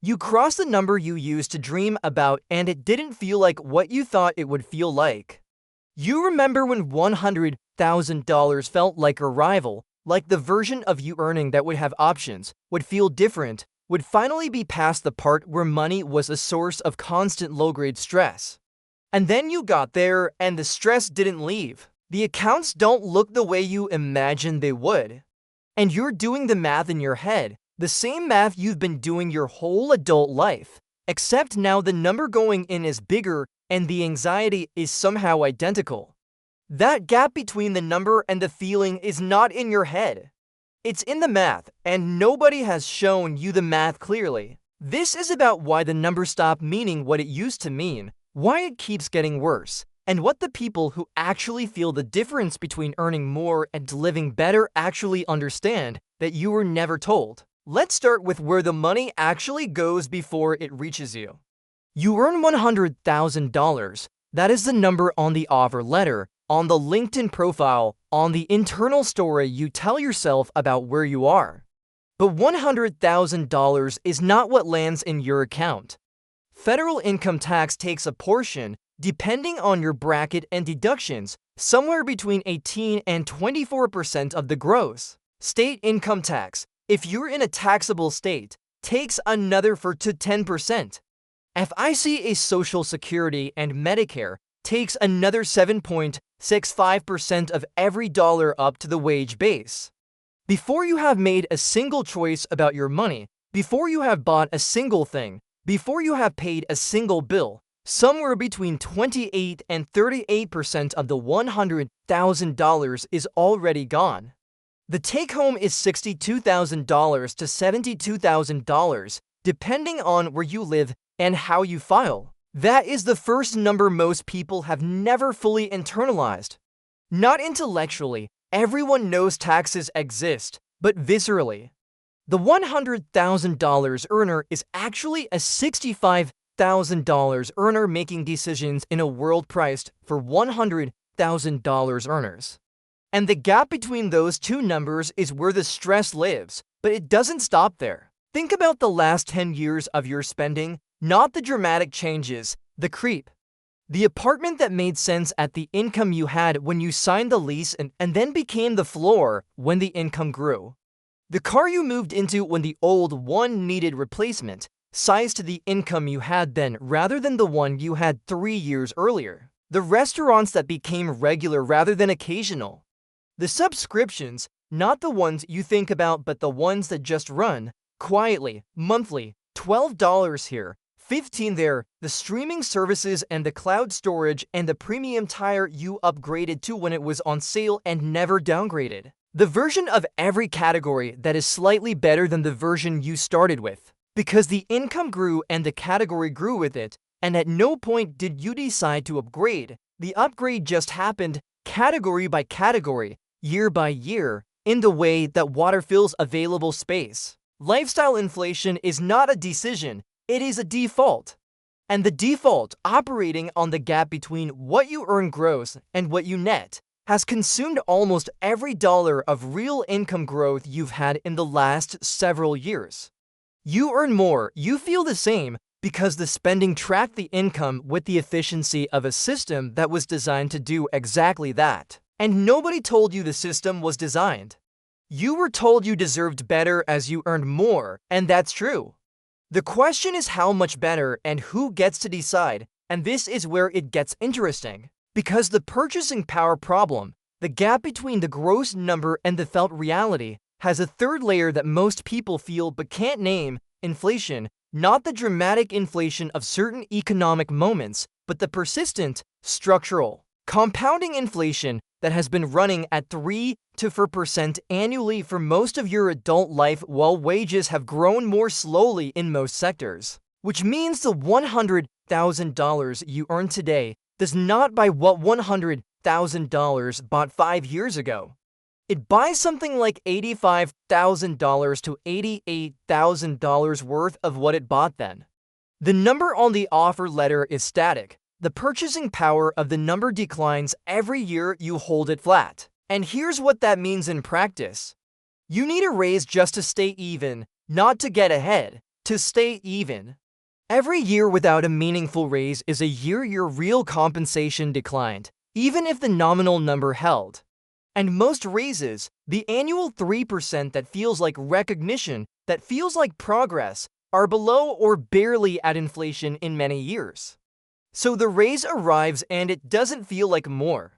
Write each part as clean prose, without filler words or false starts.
You crossed the number you used to dream about and it didn't feel like what you thought it would feel like. You remember when $100,000 felt like a rival, like the version of you earning that would have options, would feel different, would finally be past the part where money was a source of constant low-grade stress. And then you got there and the stress didn't leave. The accounts don't look the way you imagined they would. And you're doing the math in your head, the same math you've been doing your whole adult life, except now the number going in is bigger and the anxiety is somehow identical. That gap between the number and the feeling is not in your head. It's in the math, and nobody has shown you the math clearly. This is about why the number stopped meaning what it used to mean, why it keeps getting worse, and what the people who actually feel the difference between earning more and living better actually understand that you were never told. Let's start with where the money actually goes before it reaches you. You earn $100,000. That is the number on the offer letter, on the LinkedIn profile, on the internal story you tell yourself about where you are. But $100,000 is not what lands in your account. Federal income tax takes a portion, depending on your bracket and deductions, somewhere between 18 and 24% of the gross. State income tax, if you're in a taxable state, takes another 4 to 10%. FICA Social Security and Medicare takes another 7.65% of every dollar up to the wage base. Before you have made a single choice about your money, before you have bought a single thing, before you have paid a single bill, somewhere between 28 and 38% of the $100,000 is already gone. The take-home is $62,000 to $72,000, depending on where you live and how you file. That is the first number most people have never fully internalized. Not intellectually, everyone knows taxes exist, but viscerally. The $100,000 earner is actually a $65,000 earner making decisions in a world priced for $100,000 earners. And the gap between those two numbers is where the stress lives, but it doesn't stop there. Think about the last 10 years of your spending, not the dramatic changes, the creep. The apartment that made sense at the income you had when you signed the lease and then became the floor when the income grew. The car you moved into when the old one needed replacement, sized to the income you had then rather than the one you had 3 years earlier. The restaurants that became regular rather than occasional. The subscriptions, not the ones you think about but the ones that just run, quietly, monthly, $12 here, $15 there, the streaming services and the cloud storage and the premium tire you upgraded to when it was on sale and never downgraded. The version of every category that is slightly better than the version you started with. Because the income grew and the category grew with it, and at no point did you decide to upgrade. The upgrade just happened, category by category, year by year, in the way that water fills available space. Lifestyle inflation is not a decision, it is a default. And the default, operating on the gap between what you earn gross and what you net, has consumed almost every dollar of real income growth you've had in the last several years. You earn more, you feel the same, because the spending tracked the income with the efficiency of a system that was designed to do exactly that. And nobody told you the system was designed. You were told you deserved better as you earned more, and that's true. The question is how much better and who gets to decide, and this is where it gets interesting. Because the purchasing power problem, the gap between the gross number and the felt reality, has a third layer that most people feel but can't name: inflation, not the dramatic inflation of certain economic moments, but the persistent, structural, compounding inflation that has been running at 3 to 4% annually for most of your adult life while wages have grown more slowly in most sectors. Which means the $100,000 you earn today does not buy what $100,000 bought 5 years ago. It buys something like $85,000 to $88,000 worth of what it bought then. The number on the offer letter is static. The purchasing power of the number declines every year you hold it flat. And here's what that means in practice. You need a raise just to stay even, not to get ahead. to stay even. Every year without a meaningful raise is a year your real compensation declined, even if the nominal number held. And most raises, the annual 3% that feels like recognition, that feels like progress, are below or barely at inflation in many years. So the raise arrives and it doesn't feel like more.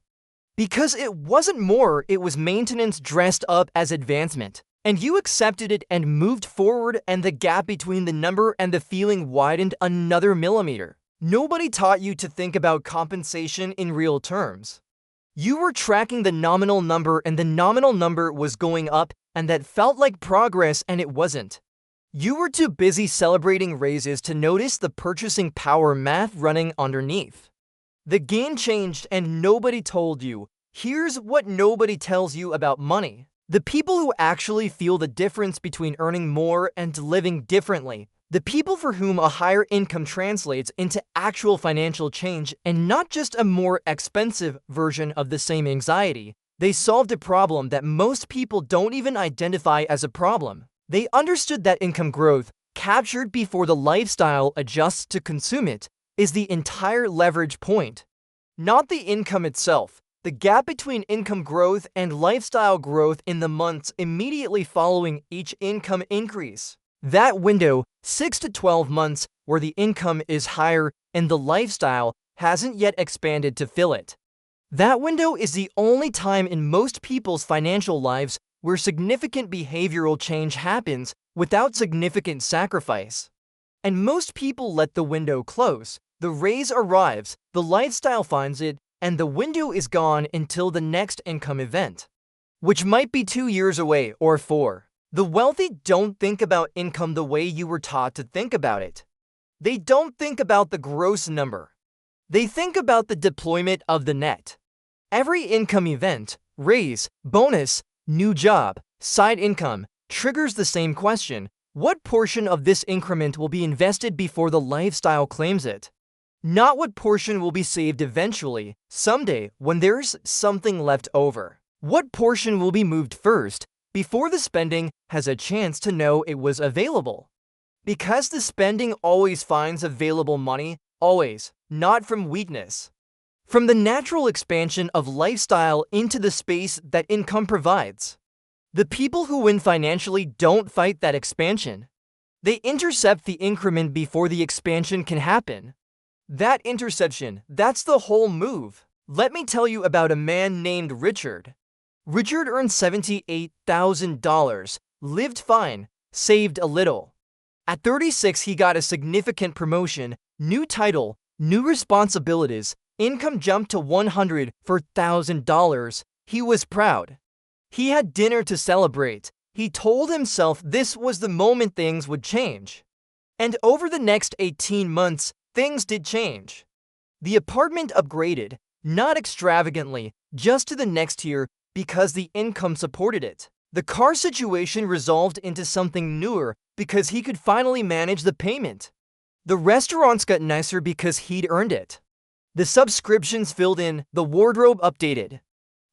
Because it wasn't more, it was maintenance dressed up as advancement. And you accepted it and moved forward, and the gap between the number and the feeling widened another millimeter. Nobody taught you to think about compensation in real terms. You were tracking the nominal number, and the nominal number was going up, and that felt like progress, and it wasn't. You were too busy celebrating raises to notice the purchasing power math running underneath. The game changed, and nobody told you. Here's what nobody tells you about money. The people who actually feel the difference between earning more and living differently, the people for whom a higher income translates into actual financial change and not just a more expensive version of the same anxiety, they solved a problem that most people don't even identify as a problem. They understood that income growth, captured before the lifestyle adjusts to consume it, is the entire leverage point. Not the income itself. The gap between income growth and lifestyle growth in the months immediately following each income increase. That window, 6 to 12 months, where the income is higher and the lifestyle hasn't yet expanded to fill it. That window is the only time in most people's financial lives where significant behavioral change happens without significant sacrifice. And most people let the window close. The raise arrives, the lifestyle finds it, and the window is gone until the next income event, which might be 2 years away or 4. The wealthy don't think about income the way you were taught to think about it. They don't think about the gross number. They think about the deployment of the net. Every income event, raise, bonus, new job, side income, triggers the same question: what portion of this increment will be invested before the lifestyle claims it? Not what portion will be saved eventually, someday, when there's something left over. What portion will be moved first, before the spending has a chance to know it was available? Because the spending always finds available money, always, not from weakness. From the natural expansion of lifestyle into the space that income provides. The people who win financially don't fight that expansion. They intercept the increment before the expansion can happen. That interception, that's the whole move. Let me tell you about a man named Richard. Richard earned $78,000, lived fine, saved a little. At 36, he got a significant promotion, new title, new responsibilities, income jumped to $104,000. He was proud. He had dinner to celebrate. He told himself this was the moment things would change. And over the next 18 months, things did change. The apartment upgraded, not extravagantly, just to the next tier because the income supported it. The car situation resolved into something newer because he could finally manage the payment. The restaurants got nicer because he'd earned it. The subscriptions filled in, the wardrobe updated.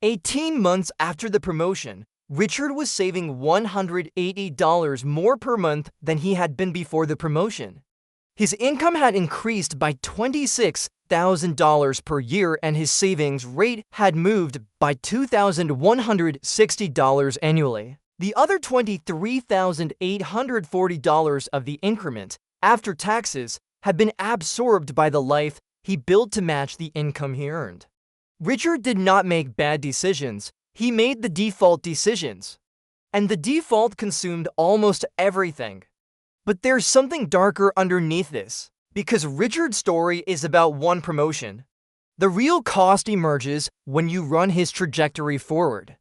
18 months after the promotion, Richard was saving $180 more per month than he had been before the promotion. His income had increased by $26,000 per year, and his savings rate had moved by $2,160 annually. The other $23,840 of the increment, after taxes, had been absorbed by the life he built to match the income he earned. Richard did not make bad decisions. He made the default decisions. And the default consumed almost everything. But there's something darker underneath this, because Richard's story is about one promotion. The real cost emerges when you run his trajectory forward.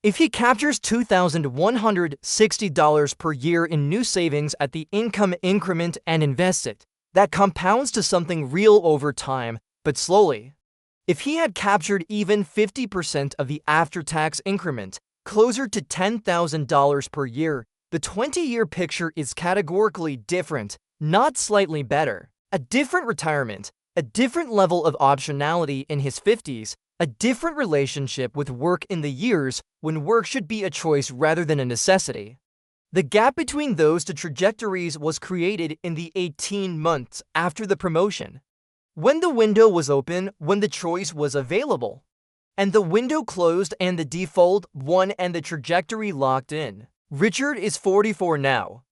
If he captures $2,160 per year in new savings at the income increment and invests it, that compounds to something real over time, but slowly. If he had captured even 50% of the after-tax increment, closer to $10,000 per year, the 20-year picture is categorically different, not slightly better. A different retirement, a different level of optionality in his 50s, a different relationship with work in the years when work should be a choice rather than a necessity. The gap between those two trajectories was created in the 18 months after the promotion, when the window was open, when the choice was available, and the window closed and the default won and the trajectory locked in. Richard is 44 now,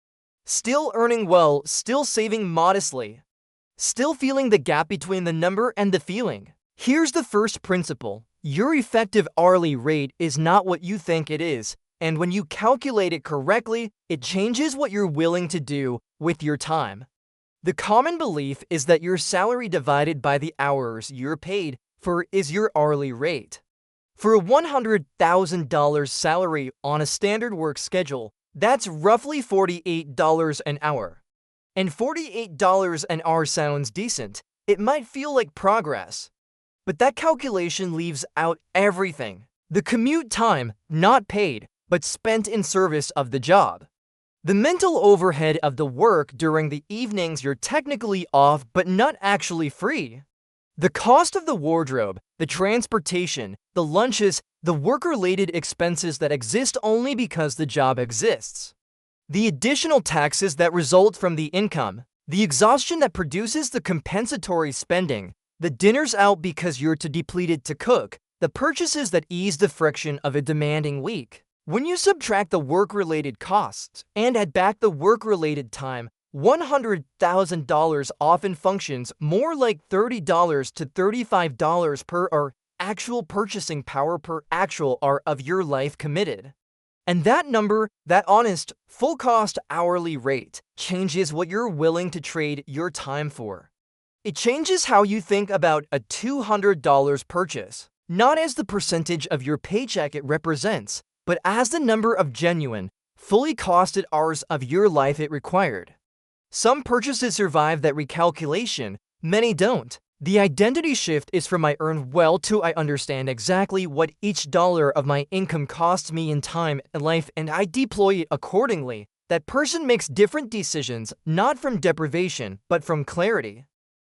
still earning well, still saving modestly, still feeling the gap between the number and the feeling. Here's the first principle. Your effective hourly rate is not what you think it is, and when you calculate it correctly, it changes what you're willing to do with your time. The common belief is that your salary divided by the hours you're paid for is your hourly rate. For a $100,000 salary on a standard work schedule, that's roughly $48 an hour. And $48 an hour sounds decent. It might feel like progress. But that calculation leaves out everything. The commute time, not paid, but spent in service of the job. The mental overhead of the work during the evenings you're technically off but not actually free. The cost of the wardrobe, the transportation, the lunches, the work-related expenses that exist only because the job exists. The additional taxes that result from the income, the exhaustion that produces the compensatory spending, the dinners out because you're too depleted to cook, the purchases that ease the friction of a demanding week. When you subtract the work-related costs and add back the work-related time, $100,000 often functions more like $30 to $35 per hour actual purchasing power per actual hour of your life committed. And that number, that honest, full-cost hourly rate, changes what you're willing to trade your time for. It changes how you think about a $200 purchase, not as the percentage of your paycheck it represents, but as the number of genuine, fully costed hours of your life it required. Some purchases survive that recalculation, many don't. The identity shift is from I earn well to I understand exactly what each dollar of my income costs me in time and life and I deploy it accordingly. That person makes different decisions, not from deprivation, but from clarity.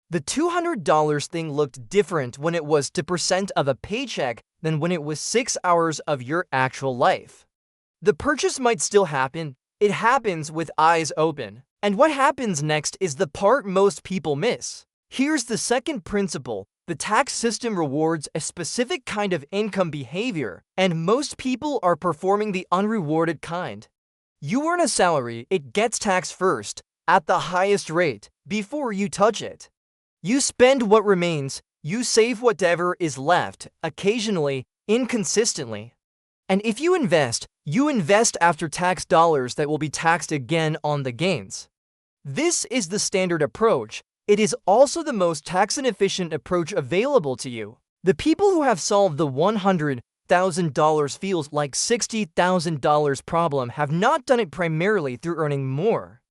The $200 thing looked different when it was 2% of a paycheck than when it was 6 hours of your actual life. The purchase might still happen. It happens with eyes open. And what happens next is the part most people miss. Here's the second principle. The tax system rewards a specific kind of income behavior, and most people are performing the unrewarded kind. You earn a salary, it gets taxed first, at the highest rate, before you touch it. You spend what remains, you save whatever is left, occasionally, inconsistently. And if you invest after tax dollars that will be taxed again on the gains. This is the standard approach. It is also the most tax-inefficient approach available to you. The people who have solved the $100,000 feels like $60,000 problem have not done it primarily through earning more.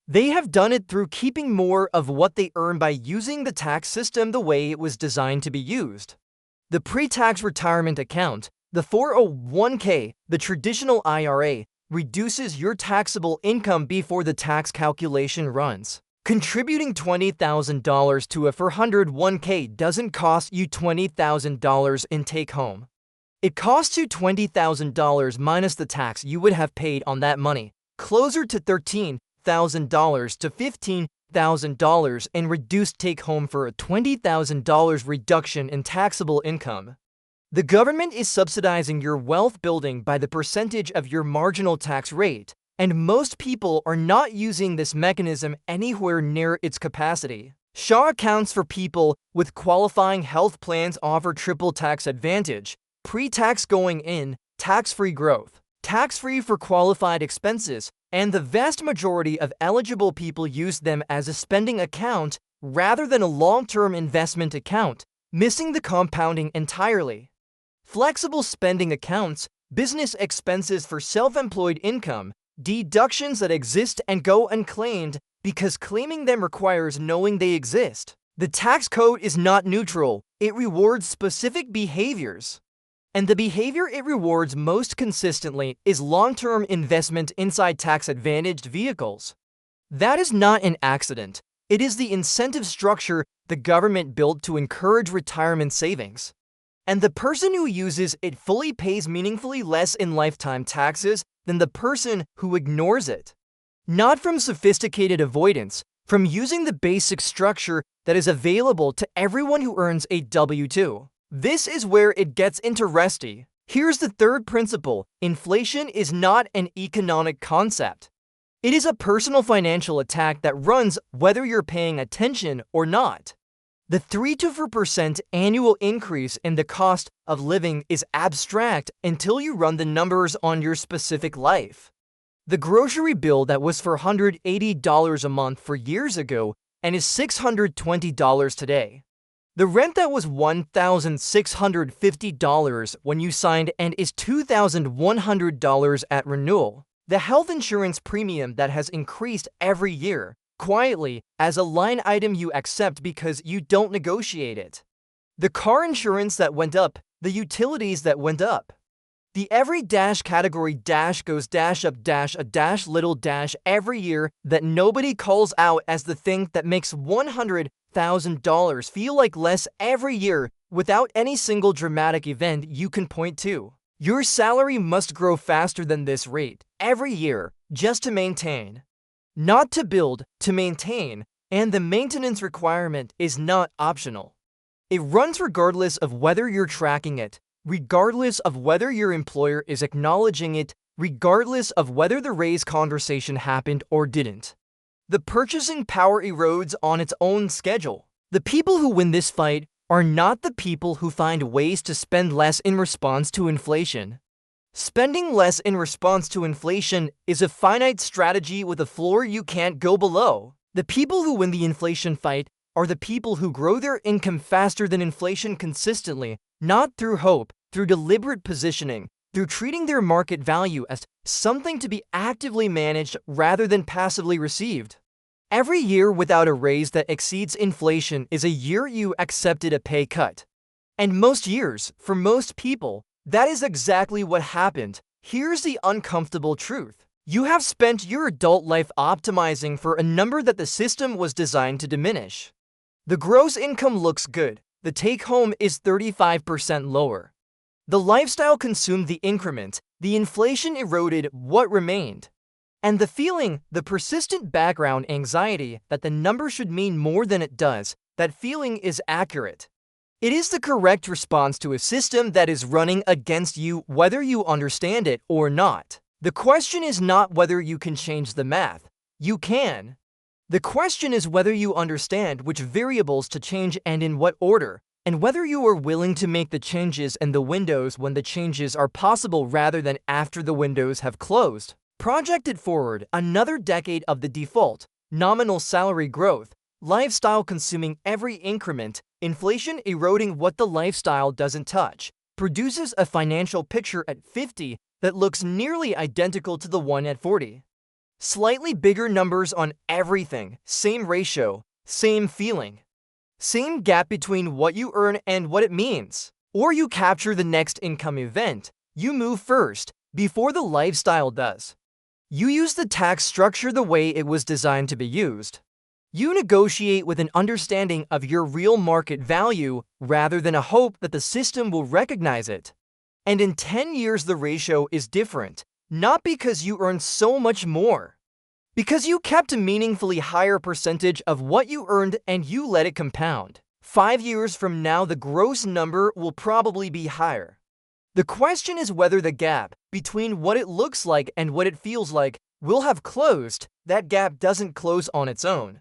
They have done it through keeping more of what they earn by using the tax system the way it was designed to be used. The pre-tax retirement account, the 401k, the traditional IRA, reduces your taxable income before the tax calculation runs. Contributing $20,000 to a 401k doesn't cost you $20,000 in take-home. It costs you $20,000 minus the tax you would have paid on that money, closer to $13,000 to $15,000 in reduced take-home for a $20,000 reduction in taxable income. The government is subsidizing your wealth building by the percentage of your marginal tax rate, and most people are not using this mechanism anywhere near its capacity. Shaw accounts for people with qualifying health plans offer triple tax advantage, pre-tax going in, tax-free growth, tax-free for qualified expenses, and the vast majority of eligible people use them as a spending account rather than a long-term investment account, missing the compounding entirely. Flexible spending accounts, business expenses for self-employed income, deductions that exist and go unclaimed because claiming them requires knowing they exist. The tax code is not neutral. It rewards specific behaviors. And the behavior it rewards most consistently is long-term investment inside tax-advantaged vehicles. That is not an accident. It is the incentive structure the government built to encourage retirement savings. And the person who uses it fully pays meaningfully less in lifetime taxes than the person who ignores it. Not from sophisticated avoidance, from using the basic structure that is available to everyone who earns a W-2. This is where it gets interesting. Here's the third principle. Inflation is not an economic concept. It is a personal financial attack that runs whether you're paying attention or not. The 3 to 4% annual increase in the cost of living is abstract until you run the numbers on your specific life. The grocery bill that was $480 a month for years ago and is $620 today. The rent that was $1,650 when you signed and is $2,100 at renewal. The health insurance premium that has increased every year, quietly, as a line item you accept because you don't negotiate it. The car insurance that went up, the utilities that went up. The every dash category dash goes dash up dash a dash little dash every year that nobody calls out as the thing that makes $100,000 feel like less every year without any single dramatic event you can point to. Your salary must grow faster than this rate every year just to maintain. Not to build, to maintain, and the maintenance requirement is not optional. It runs regardless of whether you're tracking it, regardless of whether your employer is acknowledging it, regardless of whether the raise conversation happened or didn't. The purchasing power erodes on its own schedule. The people who win this fight are not the people who find ways to spend less in response to inflation. Spending less in response to inflation is a finite strategy with a floor you can't go below. The people who win the inflation fight are the people who grow their income faster than inflation consistently, not through hope, through deliberate positioning, through treating their market value as something to be actively managed rather than passively received. Every year without a raise that exceeds inflation is a year you accepted a pay cut. And most years, for most people, that is exactly what happened. Here's the uncomfortable truth. You have spent your adult life optimizing for a number that the system was designed to diminish. The gross income looks good. The take-home is 35% lower. The lifestyle consumed the increment. The inflation eroded what remained. And the feeling, the persistent background anxiety that the number should mean more than it does, that feeling is accurate. It is the correct response to a system that is running against you whether you understand it or not. The question is not whether you can change the math. You can. The question is whether you understand which variables to change and in what order, and whether you are willing to make the changes in the windows when the changes are possible rather than after the windows have closed. Project it forward another decade of the default, nominal salary growth, lifestyle consuming every increment, inflation eroding what the lifestyle doesn't touch, produces a financial picture at 50 that looks nearly identical to the one at 40. Slightly bigger numbers on everything, same ratio, same feeling. Same gap between what you earn and what it means. Or you capture the next income event. You move first, before the lifestyle does. You use the tax structure the way it was designed to be used. You negotiate with an understanding of your real market value rather than a hope that the system will recognize it. And in 10 years the ratio is different, not because you earn so much more. Because you kept a meaningfully higher percentage of what you earned and you let it compound. 5 years from now the gross number will probably be higher. The question is whether the gap between what it looks like and what it feels like will have closed. That gap doesn't close on its own.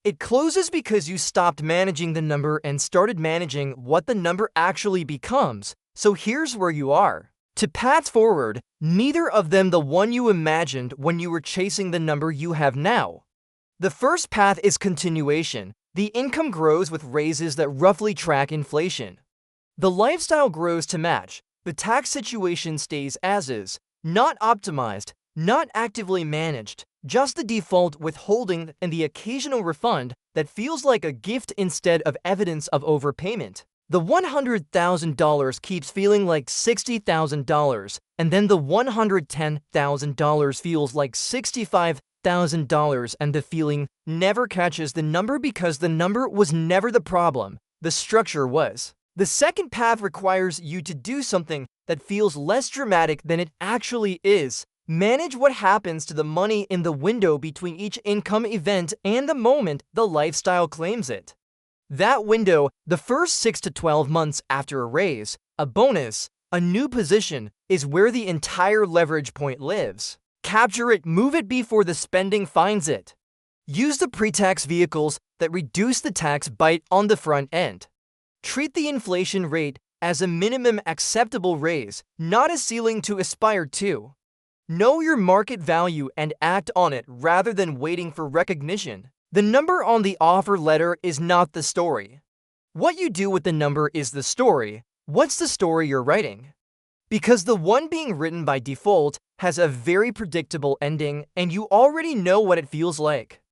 It closes because you stopped managing the number and started managing what the number actually becomes. So here's where you are. To paths forward, neither of them the one you imagined when you were chasing the number you have now. The first path is continuation. The income grows with raises that roughly track inflation. The lifestyle grows to match. The tax situation stays as is, not optimized, not actively managed, just the default withholding and the occasional refund that feels like a gift instead of evidence of overpayment. The $100,000 keeps feeling like $60,000, and then the $110,000 feels like $65,000, and the feeling never catches the number because the number was never the problem, the structure was. The second path requires you to do something that feels less dramatic than it actually is. Manage what happens to the money in the window between each income event and the moment the lifestyle claims it. That window, the first 6 to 12 months after a raise, a bonus, a new position, is where the entire leverage point lives. Capture it, move it before the spending finds it. Use the pre-tax vehicles that reduce the tax bite on the front end. Treat the inflation rate as a minimum acceptable raise, not a ceiling to aspire to. Know your market value and act on it rather than waiting for recognition. The number on the offer letter is not the story. What you do with the number is the story. What's the story you're writing? Because the one being written by default has a very predictable ending, and you already know what it feels like.